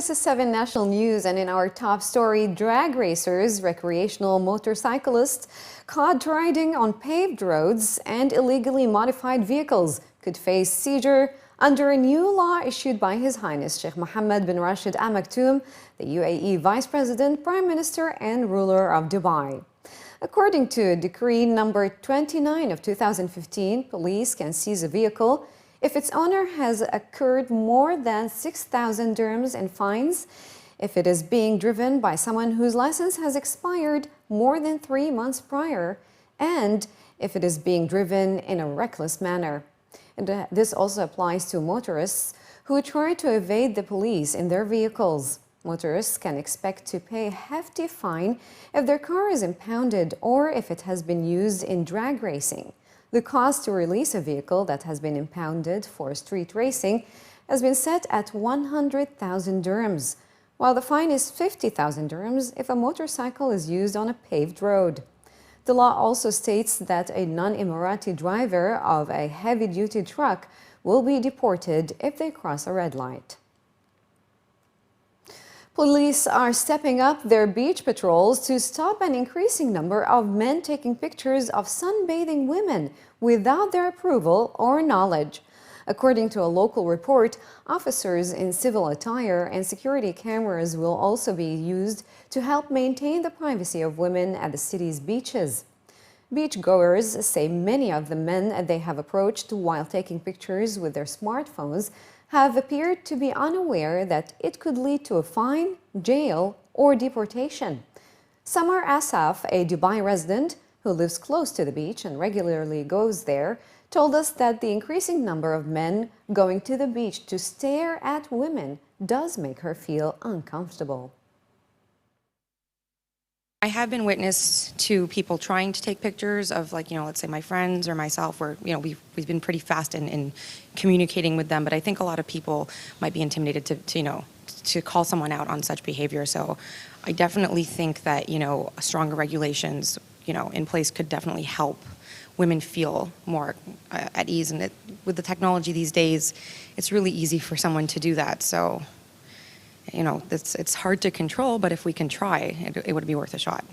This is 7 National News, and in our top story, drag racers, recreational motorcyclists caught riding on paved roads and illegally modified vehicles could face seizure under a new law issued by His Highness Sheikh Mohammed bin Rashid Al Maktoum, the UAE Vice President, Prime Minister and ruler of Dubai. According to Decree number 29 of 2015, police can seize a vehicle if its owner has incurred more than 6,000 dirhams in fines, if it is being driven by someone whose license has expired more than 3 months prior, and if it is being driven in a reckless manner. And this also applies to motorists who try to evade the police in their vehicles. Motorists can expect to pay a hefty fine if their car is impounded or if it has been used in drag racing. The cost to release a vehicle that has been impounded for street racing has been set at 100,000 dirhams, while the fine is 50,000 dirhams if a motorcycle is used on a paved road. The law also states that a non-Emirati driver of a heavy-duty truck will be deported if they cross a red light. Police are stepping up their beach patrols to stop an increasing number of men taking pictures of sunbathing women without their approval or knowledge. According to a local report, officers in civil attire and security cameras will also be used to help maintain the privacy of women at the city's beaches. Beachgoers say many of the men they have approached while taking pictures with their smartphones have appeared to be unaware that it could lead to a fine, jail, or deportation. Samar Asaf, a Dubai resident who lives close to the beach and regularly goes there, told us that the increasing number of men going to the beach to stare at women does make her feel uncomfortable. I have been witness to people trying to take pictures of, like, let's say my friends or myself, where, we've been pretty fast in communicating with them, but I think a lot of people might be intimidated to call someone out on such behavior. So I definitely think that, stronger regulations, in place could definitely help women feel more at ease. And with the technology these days, it's really easy for someone to do that. So it's hard to control, but if we can try, it would be worth a shot.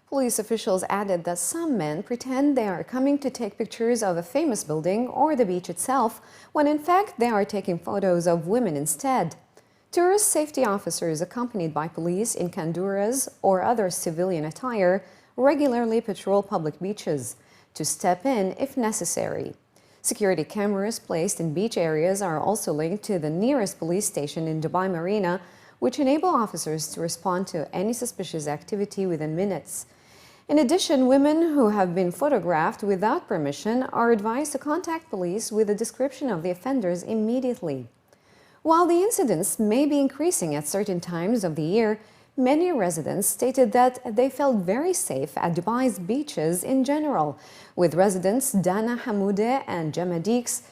Police officials added that some men pretend they are coming to take pictures of a famous building or the beach itself, when in fact they are taking photos of women instead. Tourist safety officers accompanied by police in kanduras or other civilian attire regularly patrol public beaches to step in if necessary. Security cameras placed in beach areas are also linked to the nearest police station in Dubai Marina, which enable officers to respond to any suspicious activity within minutes. In addition, women who have been photographed without permission are advised to contact police with a description of the offenders immediately. While the incidents may be increasing at certain times of the year, many residents stated that they felt very safe at Dubai's beaches in general, with residents Dana Hamoudeh and Jamadix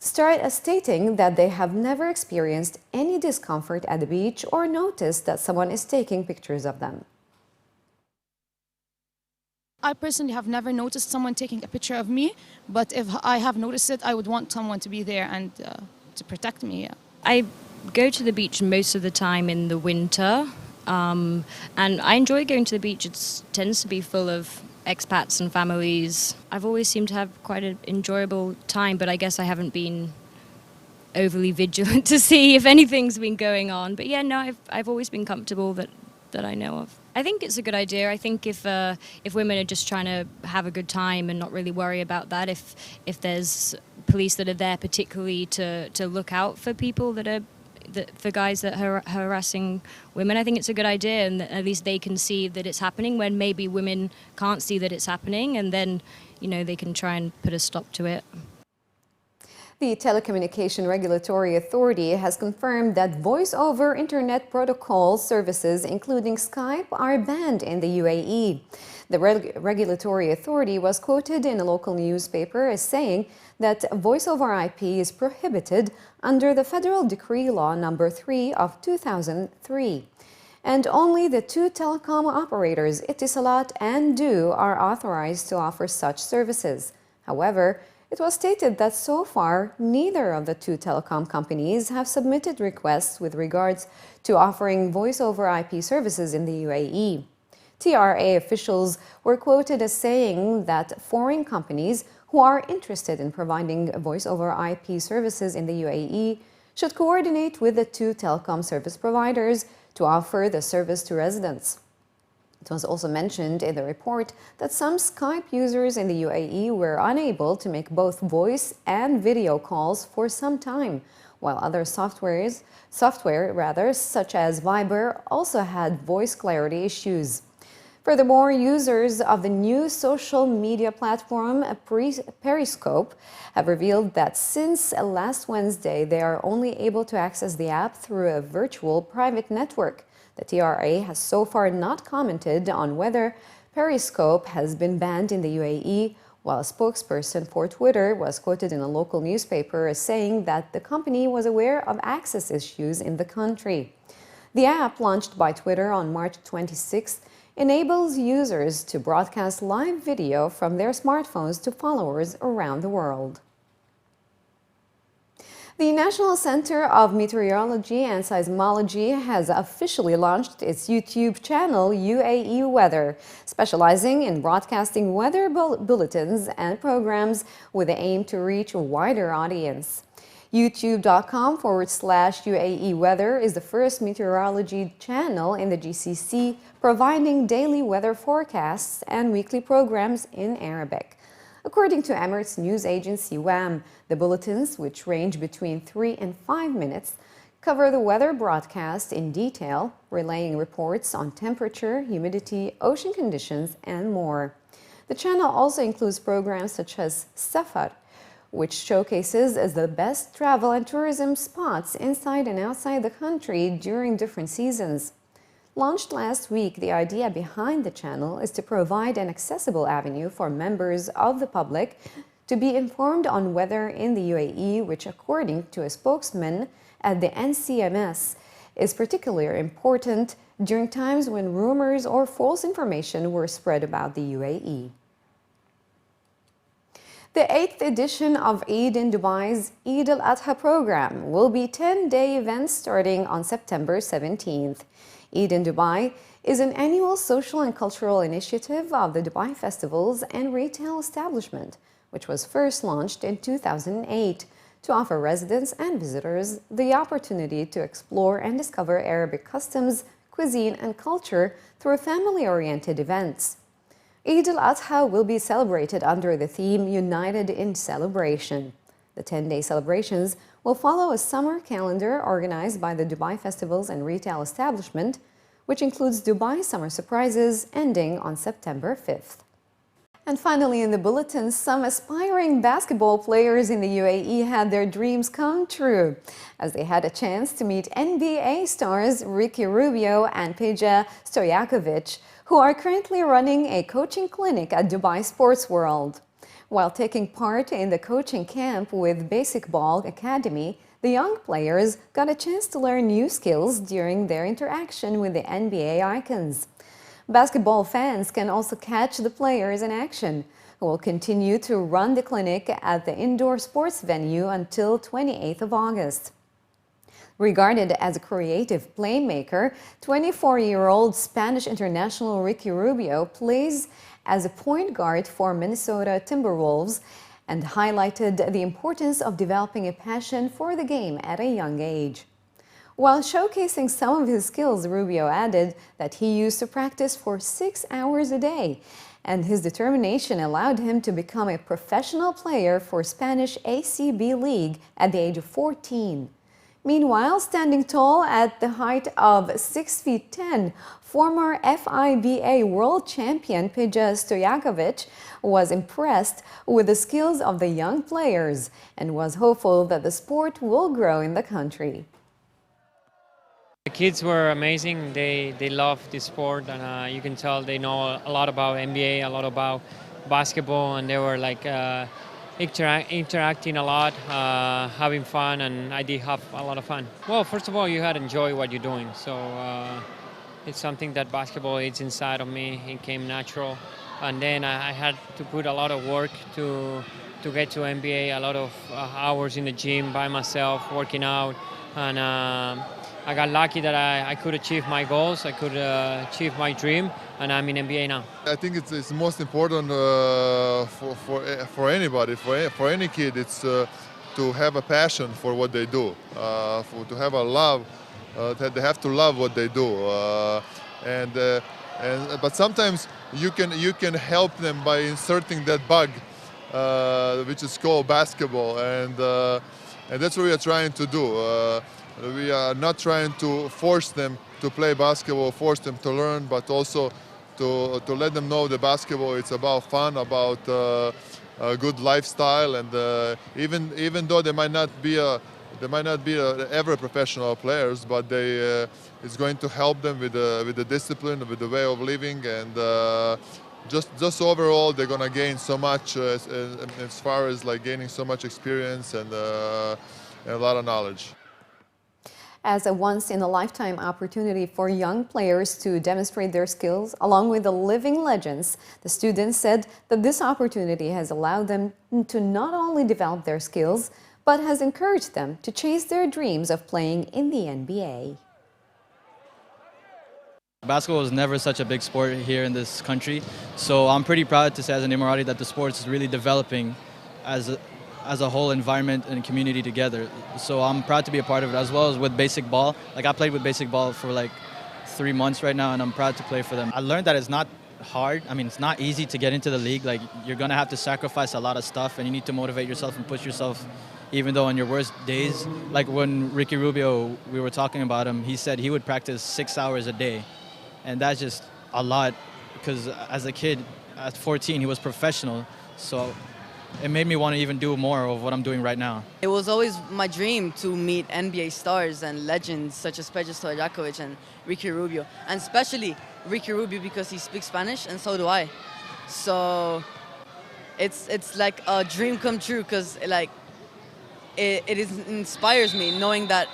stating that they have never experienced any discomfort at the beach or noticed that someone is taking pictures of them. I personally have never noticed someone taking a picture of me, but if I have noticed it, I would want someone to be there and to protect me. Yeah. I go to the beach most of the time in the winter. And I enjoy going to the beach. It tends to be full of expats and families. I've always seemed to have quite an enjoyable time, but I guess I haven't been overly vigilant to see if anything's been going on. But yeah, no, I've always been comfortable that I know of. I think it's a good idea. I think if women are just trying to have a good time and not really worry about that, if there's police that are there particularly to look out for people for guys that are harassing women, I think it's a good idea, and at least they can see that it's happening when maybe women can't see that it's happening, and then they can try and put a stop to it. The Telecommunication Regulatory Authority has confirmed that voice-over internet protocol services, including Skype, are banned in the UAE. The Regulatory Authority was quoted in a local newspaper as saying that voice-over IP is prohibited under the Federal Decree Law number 3 of 2003. And only the two telecom operators, Etisalat and Du, are authorized to offer such services. However, It was stated that so far, neither of the two telecom companies have submitted requests with regards to offering voice-over IP services in the UAE. TRA officials were quoted as saying that foreign companies who are interested in providing voice-over IP services in the UAE should coordinate with the two telecom service providers to offer the service to residents. It was also mentioned in the report that some Skype users in the UAE were unable to make both voice and video calls for some time, while other software such as Viber also had voice clarity issues. Furthermore, users of the new social media platform Periscope have revealed that since last Wednesday, they are only able to access the app through a virtual private network. The TRA has so far not commented on whether Periscope has been banned in the UAE, while a spokesperson for Twitter was quoted in a local newspaper as saying that the company was aware of access issues in the country. The app, launched by Twitter on March 26th, enables users to broadcast live video from their smartphones to followers around the world. The National Center of Meteorology and Seismology has officially launched its YouTube channel, UAE Weather, specializing in broadcasting weather bulletins and programs with the aim to reach a wider audience. YouTube.com/UAE Weather is the first meteorology channel in the GCC, providing daily weather forecasts and weekly programs in Arabic. According to Emirates news agency WAM, the bulletins, which range between 3 and 5 minutes, cover the weather broadcast in detail, relaying reports on temperature, humidity, ocean conditions, and more. The channel also includes programs such as Safar, which showcases as the best travel and tourism spots inside and outside the country during different seasons. Launched last week, the idea behind the channel is to provide an accessible avenue for members of the public to be informed on weather in the UAE, which, according to a spokesman at the NCMS, is particularly important during times when rumors or false information were spread about the UAE. The 8th edition of Eid in Dubai's Eid al-Adha program will be a 10-day event starting on September 17th. Eid in Dubai is an annual social and cultural initiative of the Dubai Festivals and Retail Establishment, which was first launched in 2008 to offer residents and visitors the opportunity to explore and discover Arabic customs, cuisine, and culture through family-oriented events. Eid al-Adha will be celebrated under the theme United in Celebration. The 10-day celebrations will follow a summer calendar organized by the Dubai Festivals and Retail Establishment, which includes Dubai Summer Surprises ending on September 5th. And finally, in the bulletin, some aspiring basketball players in the UAE had their dreams come true as they had a chance to meet NBA stars Rubio and Peja Stojakovic, who are currently running a coaching clinic at Dubai Sports World. While taking part in the coaching camp with Basic Ball Academy, the young players got a chance to learn new skills during their interaction with the NBA icons. Basketball fans can also catch the players in action, who will continue to run the clinic at the indoor sports venue until 28th of August. Regarded as a creative playmaker, 24-year-old Spanish international Rubio plays as a point guard for Minnesota Timberwolves and highlighted the importance of developing a passion for the game at a young age. While showcasing some of his skills, Rubio added that he used to practice for 6 hours a day, and his determination allowed him to become a professional player for Spanish ACB League at the age of 14. Meanwhile, standing tall at the height of 6 feet 10, former FIBA world champion Peja Stojakovic was impressed with the skills of the young players and was hopeful that the sport will grow in the country. The kids were amazing. They love this sport, and you can tell they know a lot about NBA, a lot about basketball, and they were like interacting a lot, having fun, and I did have a lot of fun. Well, first of all, you had to enjoy what you're doing. So it's something that basketball is inside of me. It came natural. and then I had to put a lot of work to get to NBA, a lot of hours in the gym by myself, working out, and I got lucky that I could achieve my goals, I could achieve my dream, and I'm in NBA now. I think it's most important for anybody, for any kid. It's to have a passion for what they do, to have a love. That they have to love what they do, but sometimes you can help them by inserting that bug, which is called basketball, and that's what we are trying to do. We are not trying to force them to play basketball, force them to learn, but also to let them know that basketball it's about fun, about a good lifestyle, and even though they might not be ever professional players, but it's going to help them with the discipline, with the way of living, and just overall they're gonna gain so much as far as like gaining so much experience and a lot of knowledge. As a once-in-a-lifetime opportunity for young players to demonstrate their skills along with the living legends, the students said that this opportunity has allowed them to not only develop their skills, but has encouraged them to chase their dreams of playing in the NBA. Basketball was never such a big sport here in this country, so I'm pretty proud to say as an Emirati that the sport is really developing as a whole environment and community together. So I'm proud to be a part of it, as well as with basic ball. Like I played with basic ball for like 3 months right now, and I'm proud to play for them. I learned that it's not hard. I mean, it's not easy to get into the league. Like you're gonna have to sacrifice a lot of stuff, and you need to motivate yourself and push yourself, even though on your worst days. Like when Ricky Rubio, we were talking about him, he said he would practice 6 hours a day, and that's just a lot. Because as a kid, at 14, he was professional, so it made me want to even do more of what I'm doing right now. It was always my dream to meet NBA stars and legends such as Peja, Stojakovic and Ricky Rubio, and especially Ricky Rubio because he speaks Spanish and so do I. So it's like a dream come true, because like it inspires me knowing that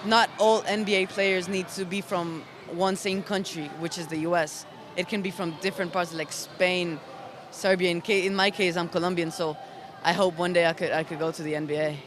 not all NBA players need to be from one same country, which is the US. It can be from different parts like Spain, Serbia. In my case, I'm Colombian, so I hope one day I could go to the NBA.